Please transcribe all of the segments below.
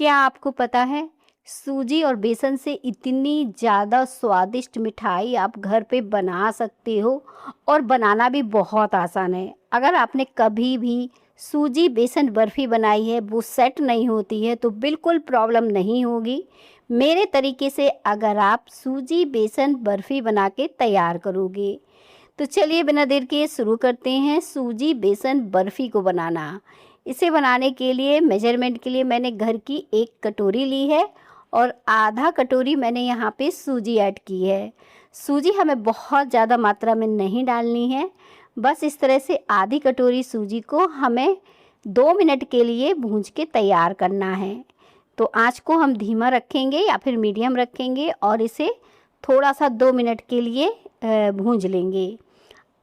क्या आपको पता है, सूजी और बेसन से इतनी ज़्यादा स्वादिष्ट मिठाई आप घर पे बना सकते हो और बनाना भी बहुत आसान है। अगर आपने कभी भी सूजी बेसन बर्फ़ी बनाई है, वो सेट नहीं होती है तो बिल्कुल प्रॉब्लम नहीं होगी। मेरे तरीके से अगर आप सूजी बेसन बर्फ़ी बना के तैयार करोगे, तो चलिए बिना देर किए शुरू करते हैं सूजी बेसन बर्फ़ी को बनाना। इसे बनाने के लिए मेजरमेंट के लिए मैंने घर की 1 कटोरी ली है और आधा कटोरी मैंने यहाँ पे सूजी ऐड की है। सूजी हमें बहुत ज़्यादा मात्रा में नहीं डालनी है, बस इस तरह से आधी कटोरी सूजी को हमें 2 मिनट के लिए भूंज के तैयार करना है। तो आँच को हम धीमा रखेंगे या फिर मीडियम रखेंगे और इसे थोड़ा सा 2 मिनट के लिए भूंज लेंगे।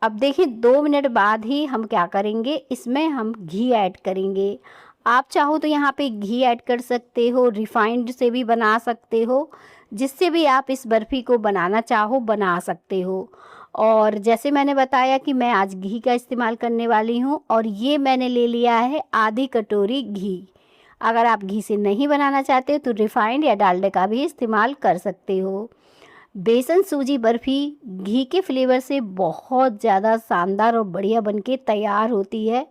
अब देखिए 2 मिनट बाद ही हम क्या करेंगे, इसमें हम घी ऐड करेंगे। आप चाहो तो यहाँ पे घी ऐड कर सकते हो, रिफाइंड से भी बना सकते हो, जिससे भी आप इस बर्फ़ी को बनाना चाहो बना सकते हो। और जैसे मैंने बताया कि मैं आज घी का इस्तेमाल करने वाली हूँ और ये मैंने ले लिया है आधी कटोरी घी। अगर आप घी से नहीं बनाना चाहते तो रिफाइंड या डालडा का भी इस्तेमाल कर सकते हो। बेसन सूजी बर्फ़ी घी के फ्लेवर से बहुत ज़्यादा शानदार और बढ़िया बनके तैयार होती है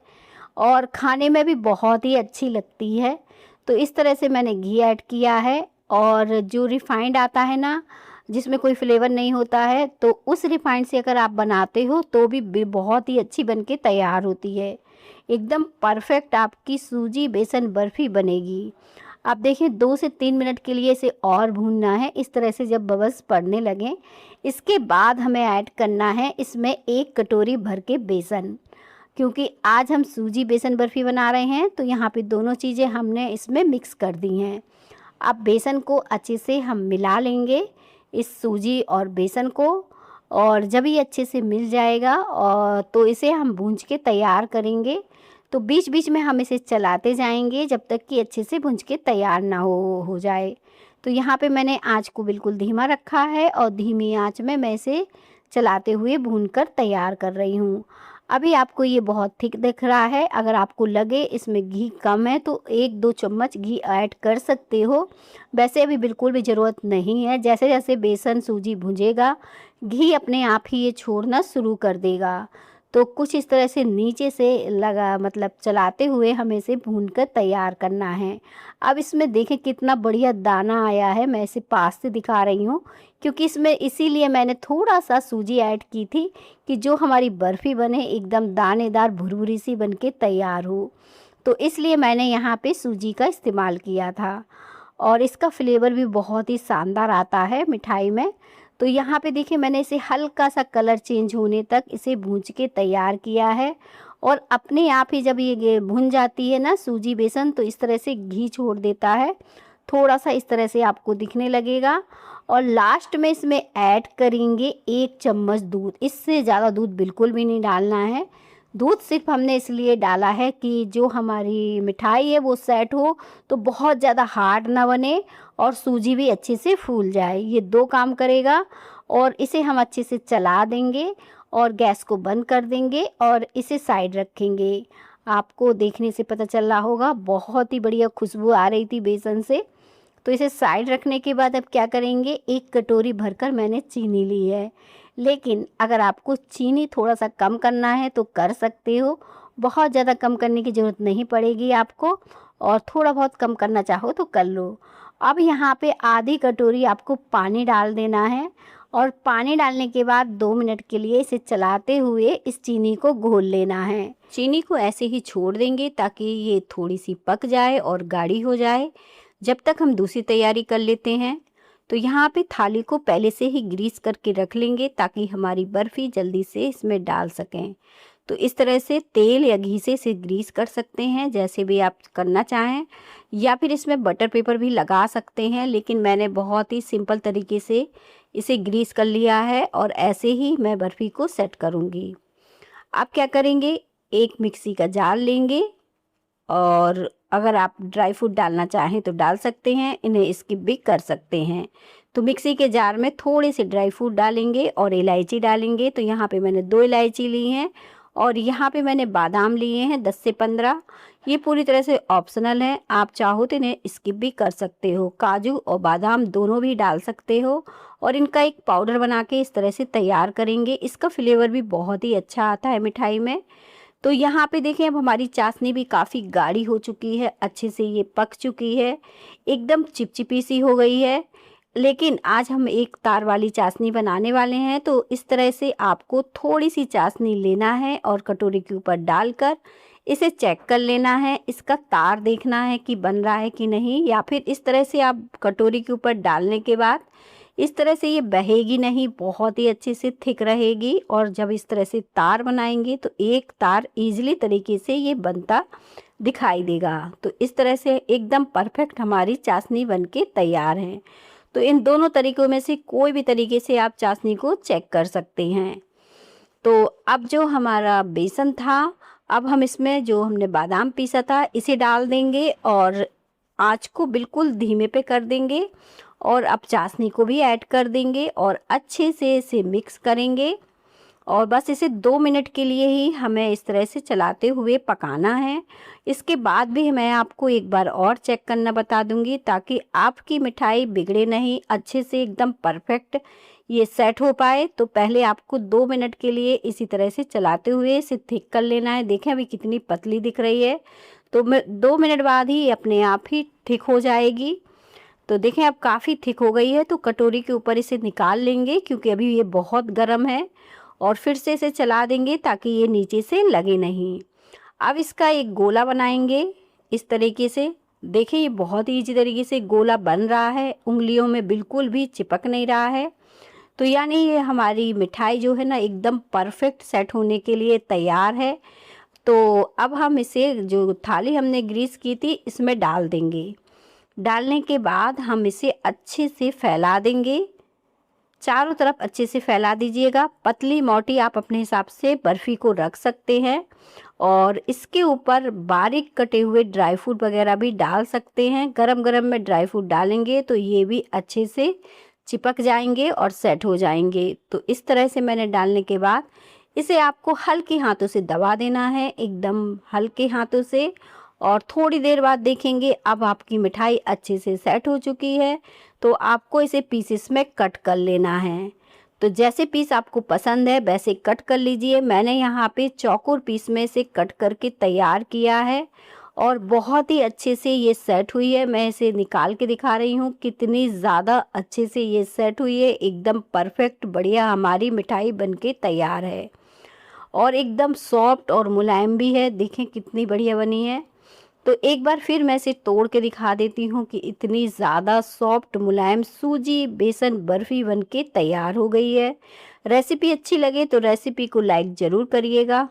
और खाने में भी बहुत ही अच्छी लगती है। तो इस तरह से मैंने घी ऐड किया है और जो रिफाइंड आता है ना, जिसमें कोई फ्लेवर नहीं होता है, तो उस रिफाइंड से अगर आप बनाते हो तो भी बहुत ही अच्छी बनके तैयार होती है। एकदम परफेक्ट आपकी सूजी बेसन बर्फ़ी बनेगी। आप देखिए 2 से 3 मिनट के लिए इसे और भूनना है, इस तरह से जब बबल्स पड़ने लगें। इसके बाद हमें ऐड करना है इसमें 1 कटोरी भर के बेसन, क्योंकि आज हम सूजी बेसन बर्फ़ी बना रहे हैं तो यहाँ पे दोनों चीज़ें हमने इसमें मिक्स कर दी हैं। अब बेसन को अच्छे से हम मिला लेंगे, इस सूजी और बेसन को, और जब ये अच्छे से मिल जाएगा और तो इसे हम भूंज के तैयार करेंगे। तो बीच बीच में हम इसे चलाते जाएंगे जब तक कि अच्छे से भूंज के तैयार ना हो जाए। तो यहाँ पे मैंने आँच को बिल्कुल धीमा रखा है और धीमी आँच में मैं इसे चलाते हुए भूनकर तैयार कर रही हूँ। अभी आपको ये बहुत थिक दिख रहा है, अगर आपको लगे इसमें घी कम है तो 1-2 चम्मच घी ऐड कर सकते हो। वैसे अभी बिल्कुल भी ज़रूरत नहीं है, जैसे जैसे बेसन सूजी भुंजेगा घी अपने आप ही ये छोड़ना शुरू कर देगा। तो कुछ इस तरह से नीचे से लगा मतलब चलाते हुए हमें इसे भूनकर तैयार करना है। अब इसमें देखें कितना बढ़िया दाना आया है, मैं इसे पास से दिखा रही हूँ क्योंकि इसमें इसीलिए मैंने थोड़ा सा सूजी ऐड की थी कि जो हमारी बर्फ़ी बने एकदम दानेदार भुरभुरी सी बन के तैयार हो। तो इसलिए मैंने यहाँ पे सूजी का इस्तेमाल किया था और इसका फ्लेवर भी बहुत ही शानदार आता है मिठाई में। तो यहाँ पे देखिए मैंने इसे हल्का सा कलर चेंज होने तक इसे भूंज के तैयार किया है और अपने आप ही जब ये भुन जाती है ना सूजी बेसन, तो इस तरह से घी छोड़ देता है, थोड़ा सा इस तरह से आपको दिखने लगेगा। और लास्ट में इसमें ऐड करेंगे 1 चम्मच दूध, इससे ज़्यादा दूध बिल्कुल भी नहीं डालना है। दूध सिर्फ हमने इसलिए डाला है कि जो हमारी मिठाई है वो सेट हो, तो बहुत ज़्यादा हार्ड ना बने और सूजी भी अच्छे से फूल जाए, ये 2 काम करेगा। और इसे हम अच्छे से चला देंगे और गैस को बंद कर देंगे और इसे साइड रखेंगे। आपको देखने से पता चल रहा होगा बहुत ही बढ़िया खुशबू आ रही थी बेसन से। तो इसे साइड रखने के बाद अब क्या करेंगे, 1 कटोरी भरकर मैंने चीनी ली है, लेकिन अगर आपको चीनी थोड़ा सा कम करना है तो कर सकते हो, बहुत ज़्यादा कम करने की ज़रूरत नहीं पड़ेगी आपको, और थोड़ा बहुत कम करना चाहो तो कर लो। अब यहाँ पे आधी कटोरी आपको पानी डाल देना है और पानी डालने के बाद 2 मिनट के लिए इसे चलाते हुए इस चीनी को घोल लेना है। चीनी को ऐसे ही छोड़ देंगे ताकि ये थोड़ी सी पक जाए और गाढ़ी हो जाए, जब तक हम दूसरी तैयारी कर लेते हैं। तो यहाँ पे थाली को पहले से ही ग्रीस करके रख लेंगे ताकि हमारी बर्फ़ी जल्दी से इसमें डाल सकें। तो इस तरह से तेल या घी से इसे ग्रीस कर सकते हैं, जैसे भी आप करना चाहें, या फिर इसमें बटर पेपर भी लगा सकते हैं, लेकिन मैंने बहुत ही सिंपल तरीके से इसे ग्रीस कर लिया है और ऐसे ही मैं बर्फ़ी को सेट करूँगी। आप क्या करेंगे, एक मिक्सी का जार लेंगे और अगर आप ड्राई फ्रूट डालना चाहें तो डाल सकते हैं, इन्हें स्किप भी कर सकते हैं। तो मिक्सी के जार में थोड़े से ड्राई फ्रूट डालेंगे और इलायची डालेंगे। तो यहाँ पे मैंने 2 इलायची ली हैं और यहाँ पे मैंने बादाम लिए हैं 10 से 15। ये पूरी तरह से ऑप्शनल है, आप चाहो तो इन्हें स्किप भी कर सकते हो। काजू और बादाम दोनों भी डाल सकते हो और इनका एक पाउडर बना के इस तरह से तैयार करेंगे। इसका फ्लेवर भी बहुत ही अच्छा आता है मिठाई में। तो यहाँ पे देखें, अब हमारी चाशनी भी काफ़ी गाढ़ी हो चुकी है, अच्छे से ये पक चुकी है, एकदम चिपचिपी सी हो गई है। लेकिन आज हम एक तार वाली चाशनी बनाने वाले हैं, तो इस तरह से आपको थोड़ी सी चाशनी लेना है और कटोरी के ऊपर डालकर इसे चेक कर लेना है। इसका तार देखना है कि बन रहा है कि नहीं, या फिर इस तरह से आप कटोरी के ऊपर डालने के बाद इस तरह से ये बहेगी नहीं, बहुत ही अच्छे से थिक रहेगी। और जब इस तरह से तार बनाएंगे तो एक तार ईजिली तरीके से ये बनता दिखाई देगा। तो इस तरह से एकदम परफेक्ट हमारी चाशनी बनके तैयार है। तो इन दोनों तरीकों में से कोई भी तरीके से आप चाशनी को चेक कर सकते हैं। तो अब जो हमारा बेसन था, अब हम इसमें जो हमने बादाम पीसा था इसे डाल देंगे और आँच को बिल्कुल धीमे पे कर देंगे और अब चाशनी को भी ऐड कर देंगे और अच्छे से इसे मिक्स करेंगे। और बस इसे 2 मिनट के लिए ही हमें इस तरह से चलाते हुए पकाना है। इसके बाद भी मैं आपको एक बार और चेक करना बता दूंगी, ताकि आपकी मिठाई बिगड़े नहीं, अच्छे से एकदम परफेक्ट ये सेट हो पाए। तो पहले आपको 2 मिनट के लिए इसी तरह से चलाते हुए इसे थिक कर लेना है। देखें अभी कितनी पतली दिख रही है, तो 2 मिनट बाद ही अपने आप ही थिक हो जाएगी। तो देखें अब काफ़ी थिक हो गई है, तो कटोरी के ऊपर इसे निकाल लेंगे क्योंकि अभी ये बहुत गर्म है। और फिर से इसे चला देंगे ताकि ये नीचे से लगे नहीं। अब इसका एक गोला बनाएंगे इस तरीके से। देखिए ये बहुत ही ईजी तरीके से गोला बन रहा है, उंगलियों में बिल्कुल भी चिपक नहीं रहा है। तो यानी ये हमारी मिठाई जो है ना एकदम परफेक्ट सेट होने के लिए तैयार है। तो अब हम इसे, जो थाली हमने ग्रीस की थी, इसमें डाल देंगे। डालने के बाद हम इसे अच्छे से फैला देंगे, चारों तरफ अच्छे से फैला दीजिएगा। पतली मोटी आप अपने हिसाब से बर्फ़ी को रख सकते हैं और इसके ऊपर बारीक कटे हुए ड्राई फ्रूट वगैरह भी डाल सकते हैं। गरम गरम में ड्राई फ्रूट डालेंगे तो ये भी अच्छे से चिपक जाएंगे और सेट हो जाएंगे। तो इस तरह से मैंने डालने के बाद इसे आपको हल्के हाथों से दबा देना है, एकदम हल्के हाथों से। और थोड़ी देर बाद देखेंगे अब आपकी मिठाई अच्छे से सेट हो चुकी है। तो आपको इसे पीसेस में कट कर लेना है। तो जैसे पीस आपको पसंद है वैसे कट कर लीजिए। मैंने यहाँ पे चौकोर पीस में से कट करके तैयार किया है और बहुत ही अच्छे से ये सेट हुई है। मैं इसे निकाल के दिखा रही हूँ कितनी ज़्यादा अच्छे से ये सेट हुई है, एकदम परफेक्ट बढ़िया हमारी मिठाई बनके तैयार है। और एकदम सॉफ्ट और मुलायम भी है, देखें कितनी बढ़िया बनी है। तो एक बार फिर मैं इसे तोड़ के दिखा देती हूँ कि इतनी ज़्यादा सॉफ्ट मुलायम सूजी बेसन बर्फ़ी बनके तैयार हो गई है। रेसिपी अच्छी लगे तो रेसिपी को लाइक ज़रूर करिएगा।